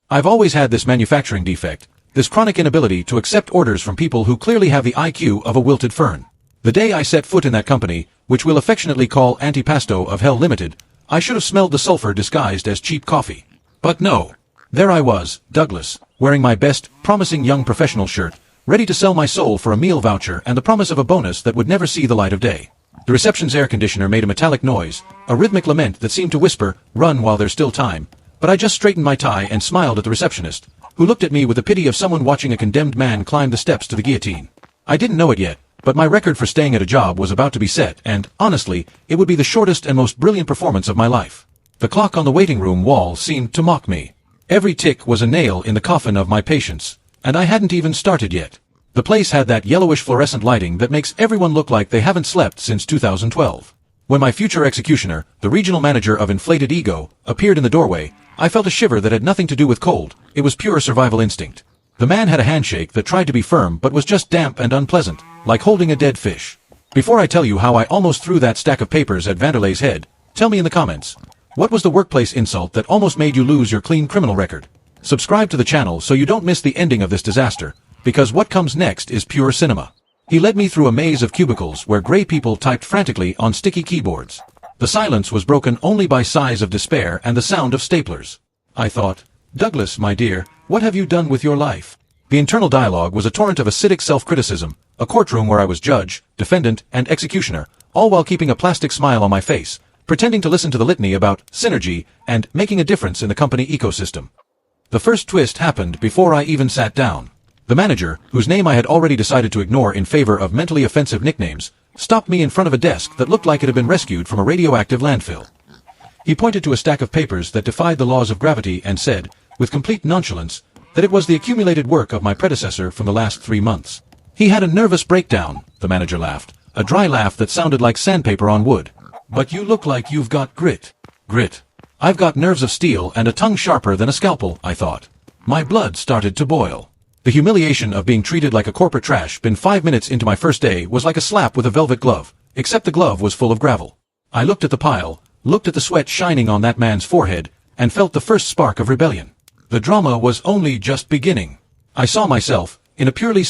I've always had this manufacturing defect, this chronic inability to accept orders from people who clearly have the IQ of a wilted fern. The day I set foot in that company, which we'll affectionately call Antipasto of Hell Limited, I should have smelled the sulfur disguised as cheap coffee. But no. There I was, Douglas, wearing my best, promising young professional shirt, ready to sell my soul for a meal voucher and the promise of a bonus that would never see the light of day. The reception's air conditioner made a metallic noise, a rhythmic lament that seemed to whisper, "Run while there's still time," but I just straightened my tie and smiled at the receptionist, who looked at me with the pity of someone watching a condemned man climb the steps to the guillotine. I didn't know it yet, but my record for staying at a job was about to be set, and, honestly, it would be the shortest and most brilliant performance of my life. The clock on the waiting room wall seemed to mock me. Every tick was a nail in the coffin of my patience, and I hadn't even started yet. The place had that yellowish fluorescent lighting that makes everyone look like they haven't slept since 2012. When my future executioner, the regional manager of Inflated Ego, appeared in the doorway, I felt a shiver that had nothing to do with cold. It was pure survival instinct. The man had a handshake that tried to be firm but was just damp and unpleasant, like holding a dead fish. Before I tell you how I almost threw that stack of papers at Vanderlei's head, tell me in the comments, what was the workplace insult that almost made you lose your clean criminal record? Subscribe to the channel so you don't miss the ending of this disaster, because what comes next is pure cinema. He led me through a maze of cubicles where gray people typed frantically on sticky keyboards. The silence was broken only by sighs of despair and the sound of staplers. I thought, Douglas, my dear, what have you done with your life? The internal dialogue was a torrent of acidic self-criticism, a courtroom where I was judge, defendant, and executioner, all while keeping a plastic smile on my face, pretending to listen to the litany about synergy and making a difference in the company ecosystem. The first twist happened before I even sat down. The manager, whose name I had already decided to ignore in favor of mentally offensive nicknames, stopped me in front of a desk that looked like it had been rescued from a radioactive landfill. He pointed to a stack of papers that defied the laws of gravity and said, with complete nonchalance, that it was the accumulated work of my predecessor from the last 3 months. He had a nervous breakdown, the manager laughed, a dry laugh that sounded like sandpaper on wood. But you look like you've got grit. Grit. I've got nerves of steel and a tongue sharper than a scalpel, I thought. My blood started to boil. The humiliation of being treated like a corporate trash bin 5 minutes into my first day was like a slap with a velvet glove, except the glove was full of gravel. I looked at the pile, looked at the sweat shining on that man's forehead, and felt the first spark of rebellion. The drama was only just beginning. I saw myself, in a purely